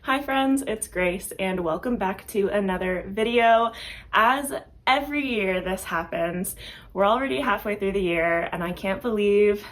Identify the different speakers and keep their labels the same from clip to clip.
Speaker 1: Hi friends, it's Grace and welcome back to another video. As every year this happens, we're already halfway through the year and I can't believe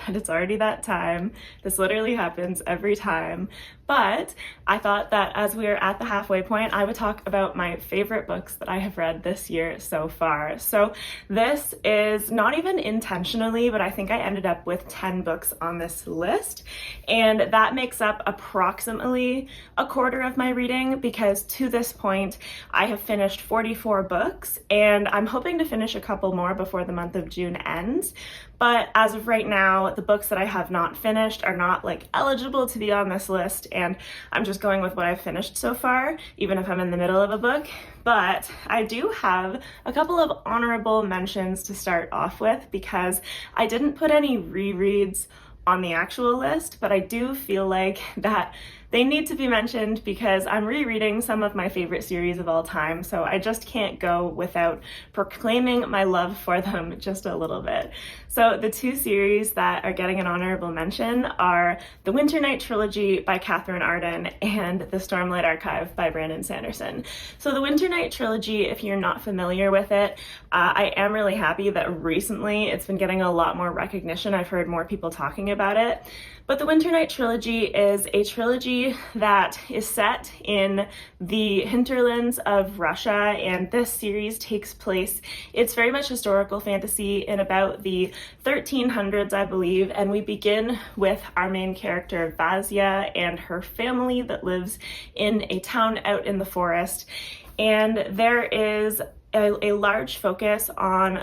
Speaker 1: that it's already that time. This literally happens every time. But I thought that as we are at the halfway point, I would talk about my favorite books that I have read this year so far. So this is not even intentionally, but I think I ended up with 10 books on this list. And that makes up approximately a quarter of my reading because to this point, I have finished 44 books and I'm hoping to finish a couple more before the month of June ends. But as of right now, the books that I have not finished are not eligible to be on this list, and I'm just going with what I've finished so far, even if I'm in the middle of a book. But I do have a couple of honorable mentions to start off with because I didn't put any rereads on the actual list, but I do feel like that they need to be mentioned because I'm rereading some of my favorite series of all time, so I just can't go without proclaiming my love for them just a little bit. So the two series that are getting an honorable mention are the Winter Night Trilogy by Catherine Arden and the Stormlight Archive by Brandon Sanderson. So the Winter Night Trilogy, if you're not familiar with it, I am really happy that recently it's been getting a lot more recognition. I've heard more people talking about it. But the Winter Night Trilogy is a trilogy that is set in the hinterlands of Russia, and this series takes place, it's very much historical fantasy in about the 1300s, I believe, and we begin with our main character, Vazia, and her family that lives in a town out in the forest. And there is a large focus on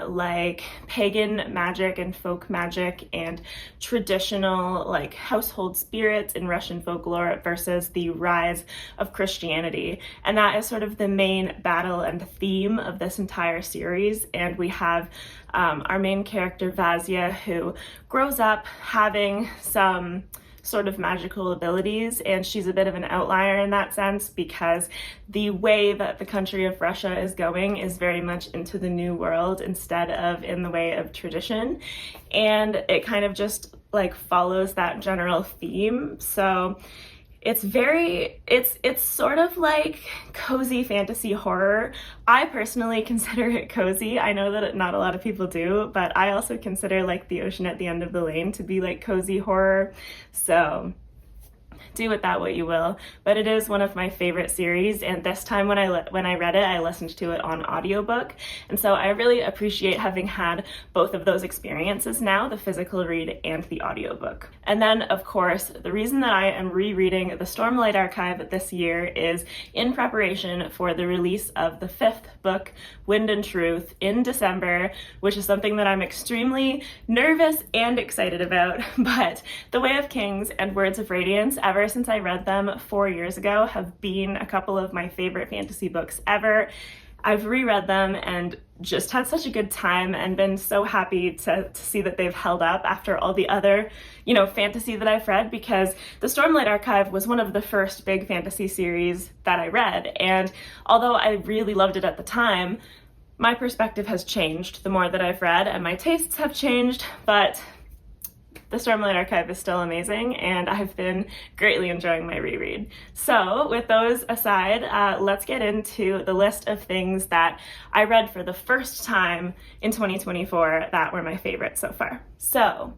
Speaker 1: pagan magic and folk magic and traditional household spirits in Russian folklore versus the rise of Christianity. And that is sort of the main battle and theme of this entire series. And we have our main character Vazia, who grows up having some sort of magical abilities, and she's a bit of an outlier in that sense because the way that the country of Russia is going is very much into the new world instead of in the way of tradition, and it kind of just follows that general theme. So it's sort of like cozy fantasy horror. I personally consider it cozy. I know that not a lot of people do, but I also consider The Ocean at the End of the Lane to be cozy horror. So do with that what you will, but it is one of my favorite series, and this time when I read it, I listened to it on audiobook, and so I really appreciate having had both of those experiences now, the physical read and the audiobook. And then, of course, the reason that I am rereading the Stormlight Archive this year is in preparation for the release of the 5th book, Wind and Truth, in December, which is something that I'm extremely nervous and excited about. But The Way of Kings and Words of Radiance, ever since I read them 4 years ago, have been a couple of my favorite fantasy books ever. I've reread them and just had such a good time and been so happy to see that they've held up after all the other, fantasy that I've read, because the Stormlight Archive was one of the first big fantasy series that I read. And although I really loved it at the time, my perspective has changed the more that I've read and my tastes have changed, but the Stormlight Archive is still amazing, and I've been greatly enjoying my reread. So with those aside, let's get into the list of things that I read for the first time in 2024 that were my favorites so far. So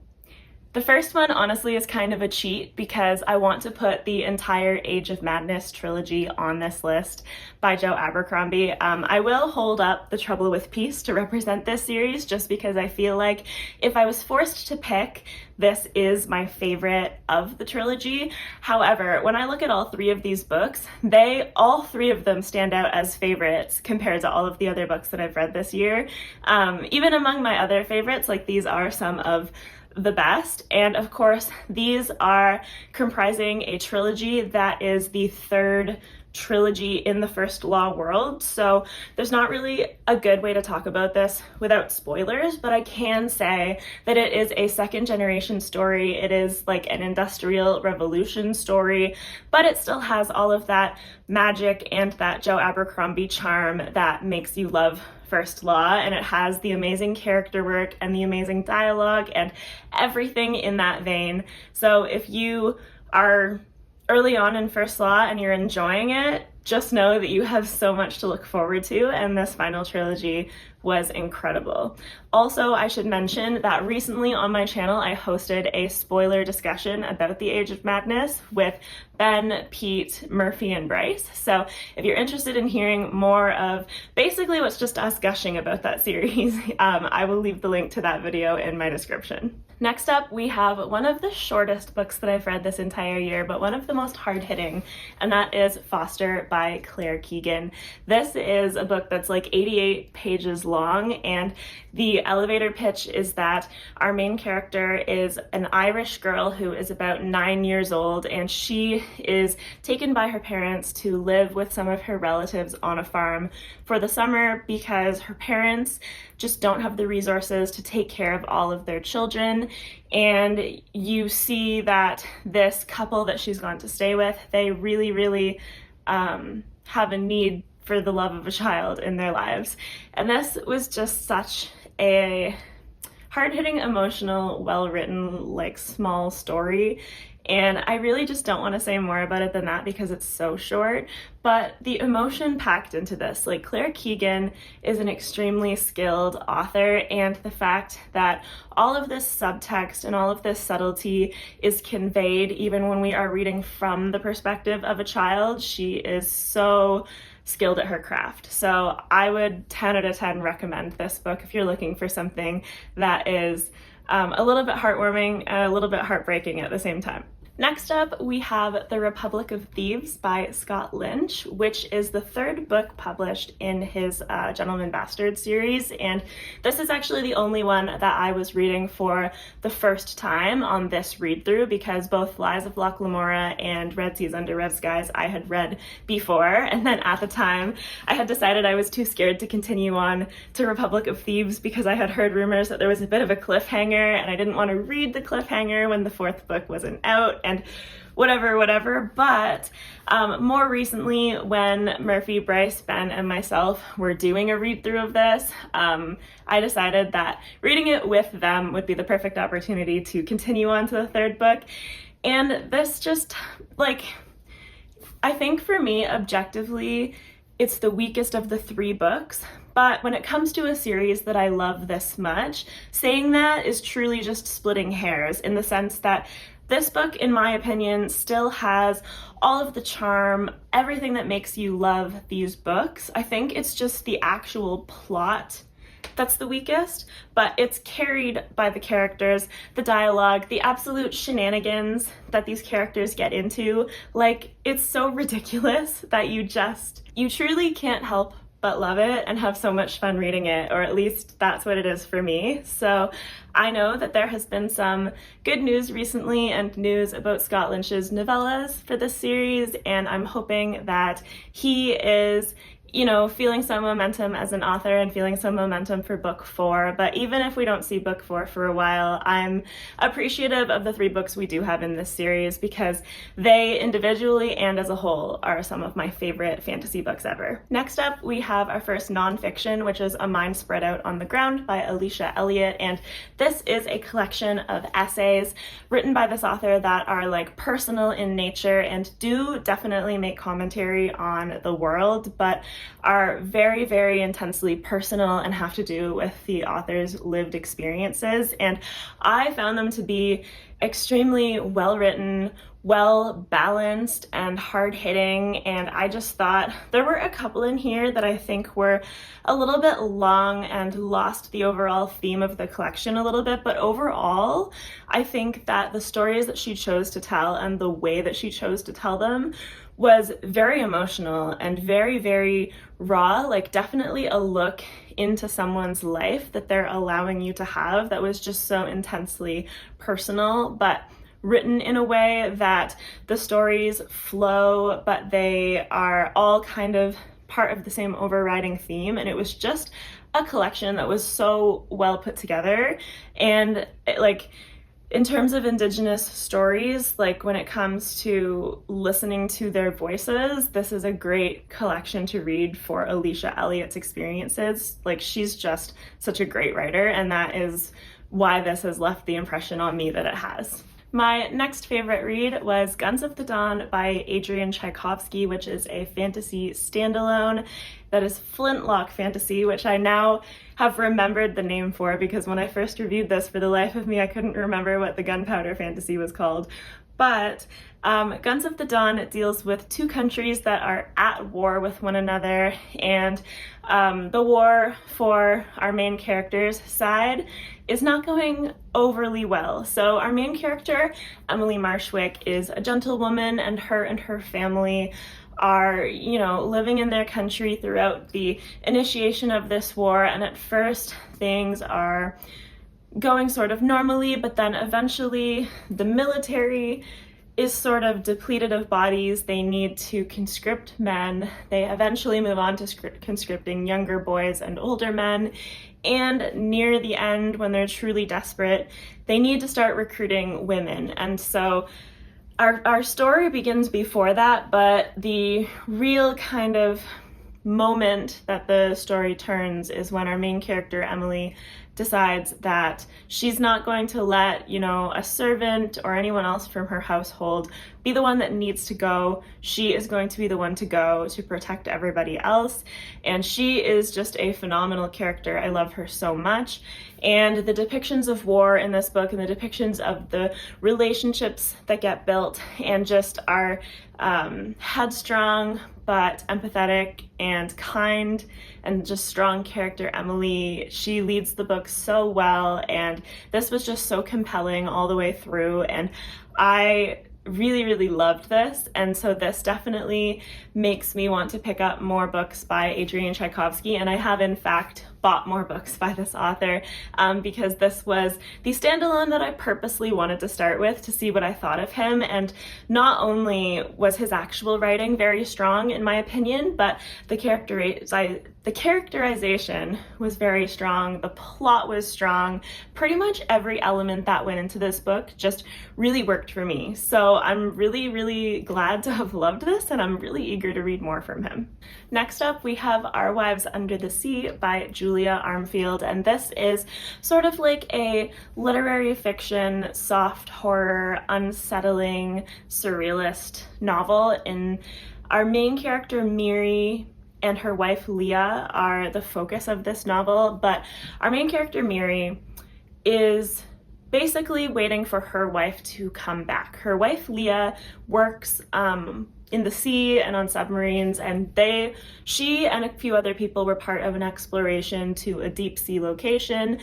Speaker 1: the first one, honestly, is kind of a cheat because I want to put the entire Age of Madness trilogy on this list by Joe Abercrombie. I will hold up The Trouble with Peace to represent this series just because I feel like if I was forced to pick, this is my favorite of the trilogy. However, when I look at all three of these books, all three of them stand out as favorites compared to all of the other books that I've read this year. Even among my other favorites, these are some of the best. And of course, these are comprising a trilogy that is the third trilogy in the First Law world. So there's not really a good way to talk about this without spoilers, but I can say that it is a second generation story. It is an industrial revolution story, but it still has all of that magic and that Joe Abercrombie charm that makes you love First Law, and it has the amazing character work and the amazing dialogue and everything in that vein. So if you are early on in First Law and you're enjoying it, just know that you have so much to look forward to, and this final trilogy was incredible. Also, I should mention that recently on my channel I hosted a spoiler discussion about The Age of Madness with Ben, Pete, Murphy, and Bryce. So if you're interested in hearing more of basically what's just us gushing about that series, I will leave the link to that video in my description. Next up, we have one of the shortest books that I've read this entire year, but one of the most hard-hitting, and that is Foster by Claire Keegan. This is a book that's like 88 pages long, and the elevator pitch is that our main character is an Irish girl who is about 9 years old, and she is taken by her parents to live with some of her relatives on a farm for the summer because her parents just don't have the resources to take care of all of their children. And you see that this couple that she's gone to stay with, they really have a need for the love of a child in their lives. And this was just such a hard-hitting, emotional, well-written, like small story. And I really just don't want to say more about it than that because it's so short, but the emotion packed into this, like Claire Keegan is an extremely skilled author, and the fact that all of this subtext and all of this subtlety is conveyed even when we are reading from the perspective of a child, she is so skilled at her craft. So I would 10 out of 10 recommend this book if you're looking for something that is a little bit heartwarming, a little bit heartbreaking at the same time. Next up, we have The Republic of Thieves by Scott Lynch, which is the third book published in his Gentleman Bastard series, and this is actually the only one that I was reading for the first time on this read-through, because both Lies of Locke Lamora and Red Seas Under Red Skies I had read before, and then at the time I had decided I was too scared to continue on to Republic of Thieves because I had heard rumors that there was a bit of a cliffhanger, and I didn't want to read the cliffhanger when the fourth book wasn't out, and whatever. But more recently, when Murphy, Bryce, Ben, and myself were doing a read-through of this, I decided that reading it with them would be the perfect opportunity to continue on to the third book. And this just, like, I think for me, objectively, it's the weakest of the three books. But when it comes to a series that I love this much, saying that is truly just splitting hairs, in the sense that this book, in my opinion, still has all of the charm, everything that makes you love these books. I think it's just the actual plot that's the weakest, but it's carried by the characters, the dialogue, the absolute shenanigans that these characters get into. Like, it's so ridiculous that you truly can't help but love it and have so much fun reading it, or at least that's what it is for me. So I know that there has been some good news recently and news about Scott Lynch's novellas for this series, and I'm hoping that he is, you know, feeling some momentum as an author and feeling some momentum for book 4. But even if we don't see book 4 for a while, I'm appreciative of the 3 books we do have in this series because they individually and as a whole are some of my favorite fantasy books ever. Next up, we have our first nonfiction, which is A Mind Spread Out on the Ground by Alicia Elliott. And this is a collection of essays written by this author that are like personal in nature and do definitely make commentary on the world, but are very intensely personal and have to do with the author's lived experiences. And I found them to be extremely well written, well balanced, and hard hitting. And I just thought there were a couple in here that I think were a little bit long and lost the overall theme of the collection a little bit. But overall, I think that the stories that she chose to tell and the way that she chose to tell them was very emotional and very raw, like definitely a look into someone's life that they're allowing you to have that was just so intensely personal, but written in a way that the stories flow, but they are all kind of part of the same overriding theme. And it was just a collection that was so well put together. And in terms of Indigenous stories, like when it comes to listening to their voices, this is a great collection to read for Alicia Elliott's experiences. Like, she's just such a great writer, and that is why this has left the impression on me that it has. My next favorite read was Guns of the Dawn by Adrian Tchaikovsky, which is a fantasy standalone that is flintlock fantasy, which I now have remembered the name for, because when I first reviewed this, for the life of me, I couldn't remember what the gunpowder fantasy was called. But Guns of the Dawn deals with two countries that are at war with one another, and the war for our main character's side is not going overly well. So our main character, Emily Marshwick, is a gentlewoman, and her family are, living in their country throughout the initiation of this war, and at first things are going sort of normally, but then eventually the military is sort of depleted of bodies. They need to conscript men. They eventually move on to conscripting younger boys and older men. And near the end, when they're truly desperate, they need to start recruiting women. And so our story begins before that, but the real kind of moment that the story turns is when our main character, Emily, decides that she's not going to let, a servant or anyone else from her household be the one that needs to go. She is going to be the one to go to protect everybody else. And she is just a phenomenal character. I love her so much. And the depictions of war in this book, and the depictions of the relationships that get built, and just our headstrong but empathetic and kind and just strong character Emily, she leads the book so well, and this was just so compelling all the way through, and I really loved this. And so this definitely makes me want to pick up more books by Adrian Tchaikovsky, and I have in fact bought more books by this author because this was the standalone that I purposely wanted to start with to see what I thought of him. And not only was his actual writing very strong in my opinion, but the characterization was very strong, the plot was strong, pretty much every element that went into this book just really worked for me. So I'm really glad to have loved this, and I'm really eager to read more from him. Next up, we have Our Wives Under the Sea by Julia Armfield, and this is sort of like a literary fiction, soft horror, unsettling, surrealist novel. In our main character, Miri, and her wife Leah are the focus of this novel, but our main character Miri is basically waiting for her wife to come back. Her wife Leah works in the sea and on submarines, and she and a few other people were part of an exploration to a deep sea location,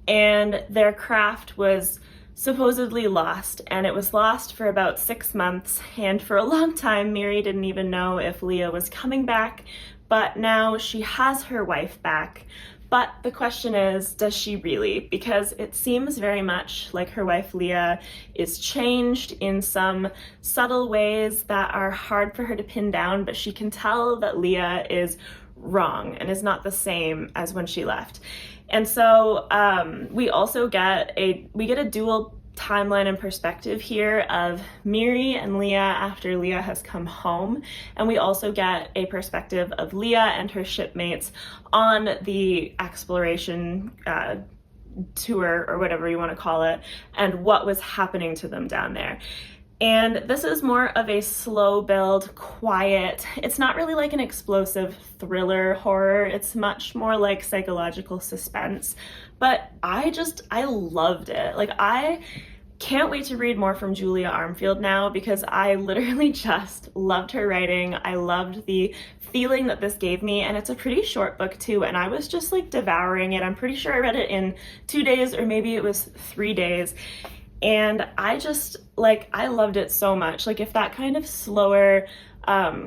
Speaker 1: and their craft was supposedly lost, and it was lost for about 6 months, and for a long time Miri didn't even know if Leah was coming back, but now she has her wife back. But the question is, does she really? Because it seems very much like her wife Leah is changed in some subtle ways that are hard for her to pin down, but she can tell that Leah is wrong and is not the same as when she left. And so we also get a dual timeline and perspective here of Miri and Leah after Leah has come home, and we also get a perspective of Leah and her shipmates on the exploration tour, or whatever you want to call it, and what was happening to them down there. And this is more of a slow build, quiet, it's not really like an explosive thriller horror, it's much more like psychological suspense, but I loved it. Like, I can't wait to read more from Julia Armfield now, because I literally just loved her writing. I loved the feeling that this gave me, and it's a pretty short book too, and I was just like devouring it. I'm pretty sure I read it in 2 days, or maybe it was 3 days. And I loved it so much. Like, if that kind of slower,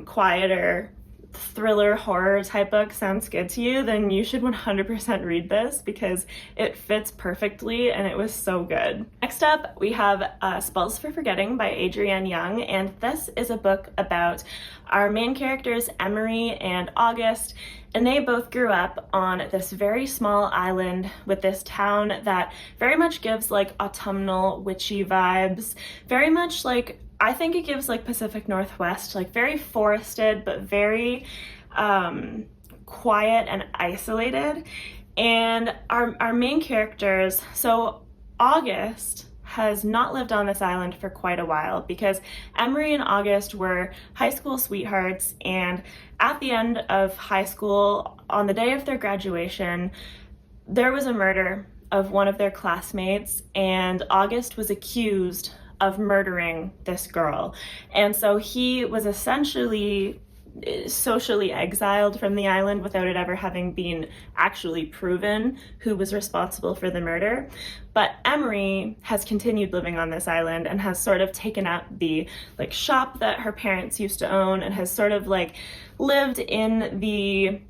Speaker 1: quieter thriller horror type book sounds good to you, then you should 100% read this, because it fits perfectly and it was so good. Next up, we have Spells for Forgetting by Adrienne Young, and this is a book about our main characters, Emery and August, and they both grew up on this very small island with this town that very much gives like autumnal witchy vibes, very much like, I think it gives like Pacific Northwest, like very forested, but very quiet and isolated. And our main characters, so August has not lived on this island for quite a while because Emery and August were high school sweethearts, and at the end of high school, on the day of their graduation, there was a murder of one of their classmates, and August was accused of murdering this girl. And so he was essentially socially exiled from the island without it ever having been actually proven who was responsible for the murder. But Emery has continued living on this island and has sort of taken up the shop that her parents used to own and has sort of lived in the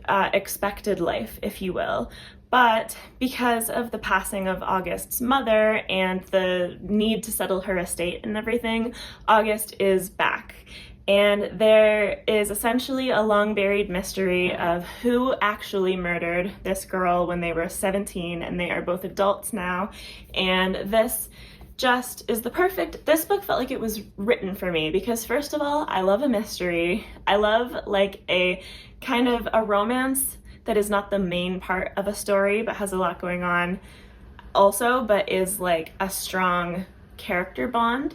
Speaker 1: expected life, if you will. But because of the passing of August's mother and the need to settle her estate and everything, August is back. And there is essentially a long buried mystery of who actually murdered this girl when they were 17, and they are both adults now. And this just is this book felt like it was written for me because, first of all, I love a mystery. I love a kind of a romance that is not the main part of a story but has a lot going on also, but is a strong character bond.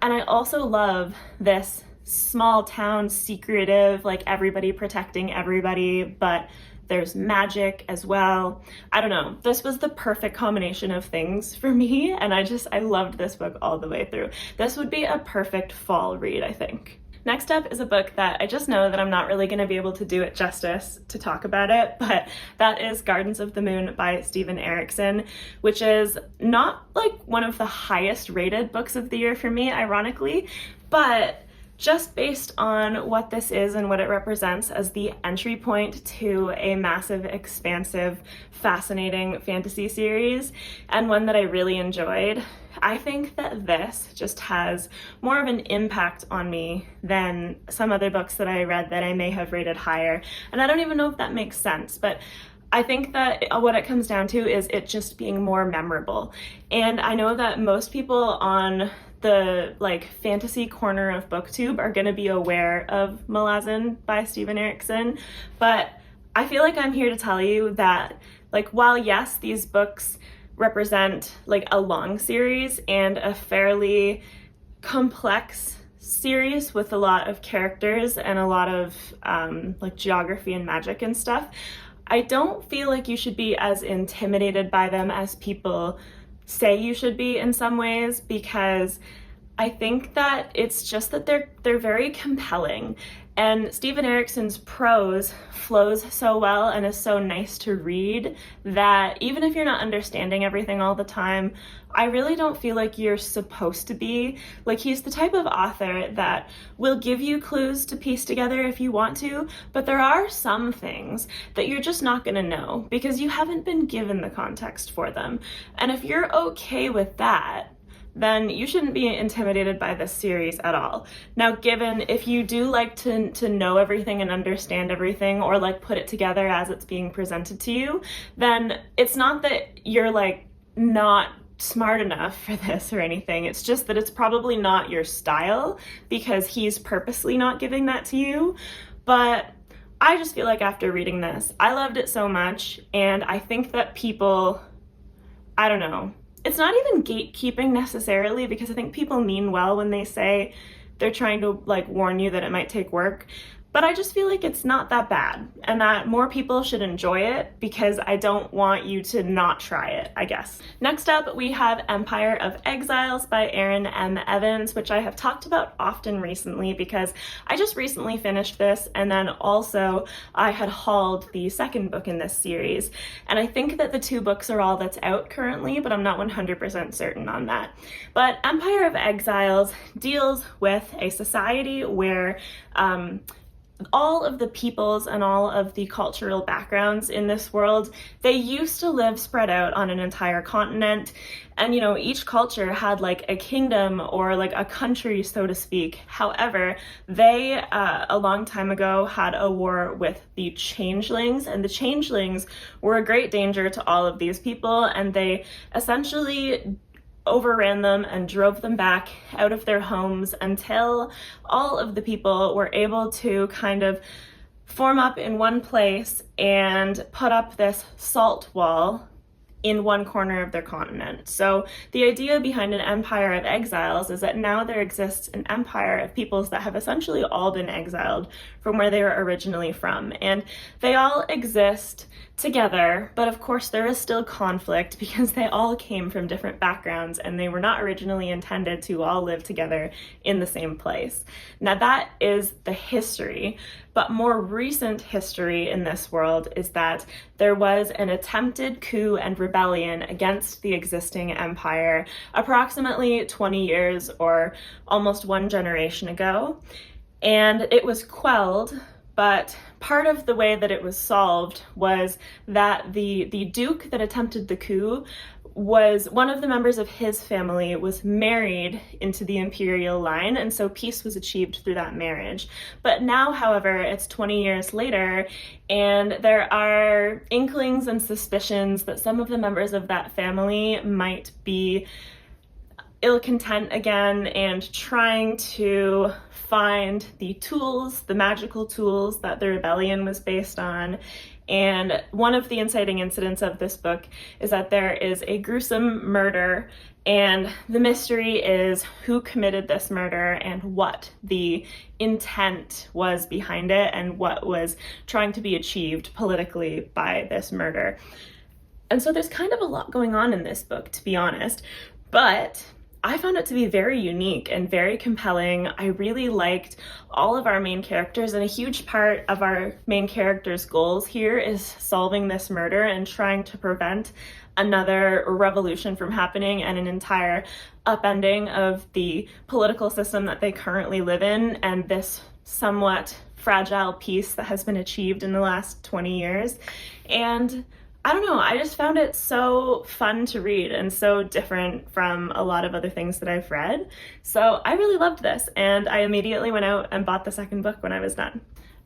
Speaker 1: And I also love this small town secretive, everybody protecting everybody, but there's magic as well. I don't know, this was the perfect combination of things for me, and I loved this book all the way through. This would be a perfect fall read, I think. Next up is a book that I just know that I'm not really going to be able to do it justice to talk about it, but that is Gardens of the Moon by Steven Erikson, which is not one of the highest rated books of the year for me, ironically, but just based on what this is and what it represents as the entry point to a massive, expansive, fascinating fantasy series, and one that I really enjoyed, I think that this just has more of an impact on me than some other books that I read that I may have rated higher. And I don't even know if that makes sense, but I think that what it comes down to is it just being more memorable. And I know that most people on the fantasy corner of BookTube are going to be aware of Malazan by Steven Erikson, but I feel like I'm here to tell you that while yes, these books represent a long series and a fairly complex series with a lot of characters and a lot of geography and magic and stuff, I don't feel like you should be as intimidated by them as people say you should be in some ways, because I think that it's just that they're very compelling, and Steven Erikson's prose flows so well and is so nice to read that even if you're not understanding everything all the time, I really don't feel like you're supposed to be. He's the type of author that will give you clues to piece together if you want to, but there are some things that you're just not going to know because you haven't been given the context for them. And if you're okay with that, then you shouldn't be intimidated by this series at all. Now, given if you do like to know everything and understand everything, or put it together as it's being presented to you, then it's not that you're not smart enough for this or anything. It's just that it's probably not your style because he's purposely not giving that to you. But I just feel like after reading this, I loved it so much, and I think that people, I don't know, it's not even gatekeeping necessarily, because I think people mean well when they say they're trying to warn you that it might take work. But I just feel like it's not that bad, and that more people should enjoy it because I don't want you to not try it, I guess. Next up, we have Empire of Exiles by Erin M. Evans, which I have talked about often recently because I just recently finished this, and then also I had hauled the second book in this series. And I think that the two books are all that's out currently, but I'm not 100% certain on that. But Empire of Exiles deals with a society where all of the peoples and all of the cultural backgrounds in this world, they used to live spread out on an entire continent. And, each culture had a kingdom or a country, so to speak. However, they, a long time ago, had a war with the changelings, and the changelings were a great danger to all of these people, and they essentially overran them and drove them back out of their homes until all of the people were able to kind of form up in one place and put up this salt wall in one corner of their continent. So the idea behind an empire of exiles is that now there exists an empire of peoples that have essentially all been exiled from where they were originally from. And they all exist together, but of course there is still conflict because they all came from different backgrounds and they were not originally intended to all live together in the same place. Now that is the history, but more recent history in this world is that there was an attempted coup and rebellion against the existing empire approximately 20 years or almost one generation ago, and it was quelled. But part of the way that it was solved was that the duke that attempted the coup was one of the members of his family was married into the imperial line, and so peace was achieved through that marriage. But now, however, it's 20 years later, and there are inklings and suspicions that some of the members of that family might be ill-content again and trying to find the tools, the magical tools that the rebellion was based on. And one of the inciting incidents of this book is that there is a gruesome murder, and the mystery is who committed this murder and what the intent was behind it and what was trying to be achieved politically by this murder. And so there's kind of a lot going on in this book, to be honest, but I found it to be very unique and very compelling. I really liked all of our main characters, and a huge part of our main characters' goals here is solving this murder and trying to prevent another revolution from happening and an entire upending of the political system that they currently live in and this somewhat fragile peace that has been achieved in the last 20 years. And I don't know, I just found it so fun to read and so different from a lot of other things that I've read. So I really loved this, and I immediately went out and bought the second book when I was done.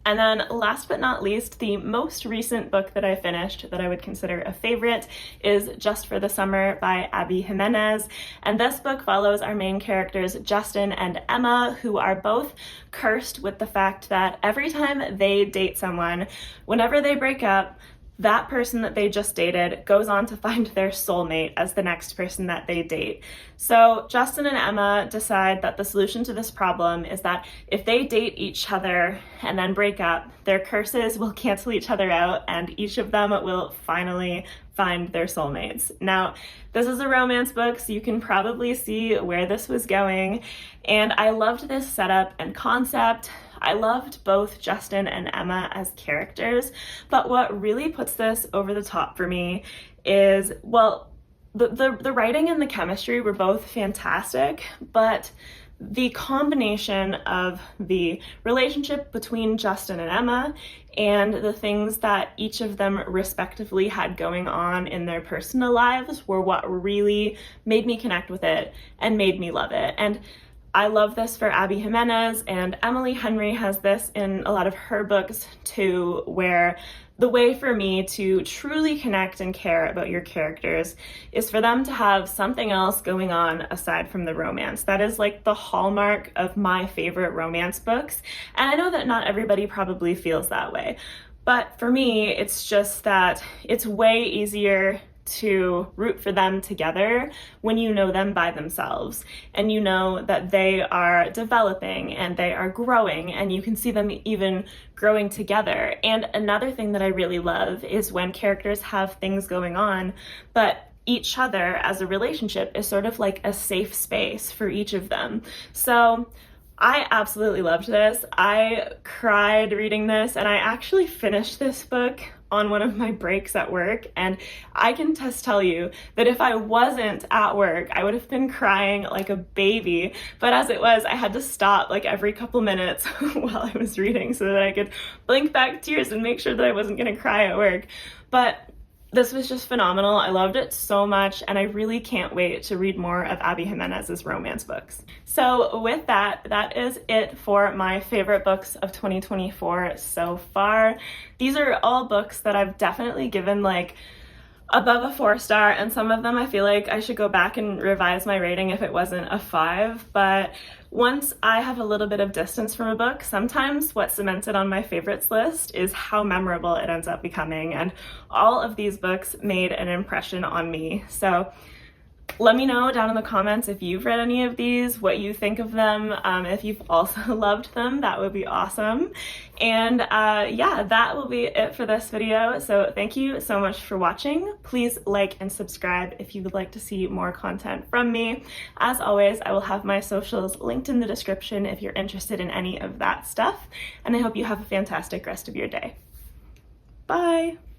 Speaker 1: And then last but not least, the most recent book that I finished that I would consider a favorite is Just for the Summer by Abby Jimenez. And this book follows our main characters, Justin and Emma, who are both cursed with the fact that every time they date someone, whenever they break up, that person that they just dated goes on to find their soulmate as the next person that they date. So Justin and Emma decide that the solution to this problem is that if they date each other and then break up, their curses will cancel each other out and each of them will finally find their soulmates. Now, this is a romance book, so you can probably see where this was going, and I loved this setup and concept. I loved both Justin and Emma as characters, but what really puts this over the top for me is, well, the writing and the chemistry were both fantastic, but the combination of the relationship between Justin and Emma and the things that each of them respectively had going on in their personal lives were what really made me connect with it and made me love it. And I love this for Abby Jimenez, and Emily Henry has this in a lot of her books too, where the way for me to truly connect and care about your characters is for them to have something else going on aside from the romance. That is like the hallmark of my favorite romance books, and I know that not everybody probably feels that way, but for me, it's just that it's way easier to root for them together when you know them by themselves and you know that they are developing and they are growing and you can see them even growing together. And another thing that I really love is when characters have things going on, but each other as a relationship is sort of like a safe space for each of them. So I absolutely loved this. I cried reading this, and I actually finished this book on one of my breaks at work, and I can just tell you that if I wasn't at work, I would have been crying like a baby, but as it was, I had to stop like every couple minutes while I was reading so that I could blink back tears and make sure that I wasn't gonna cry at work. But this was just phenomenal. I loved it so much, and I really can't wait to read more of Abby Jimenez's romance books. So with that, that is it for my favorite books of 2024 so far. These are all books that I've definitely given like above a 4-star, and some of them I feel like I should go back and revise my rating if it wasn't a 5. But once I have a little bit of distance from a book, sometimes what's cemented on my favorites list is how memorable it ends up becoming, and all of these books made an impression on me. So let me know down in the comments if you've read any of these, what you think of them, if you've also loved them, that would be awesome. And yeah, that will be it for this video. So thank you so much for watching. Please like and subscribe if you would like to see more content from me. As always, I will have my socials linked in the description if you're interested in any of that stuff. And I hope you have a fantastic rest of your day. Bye!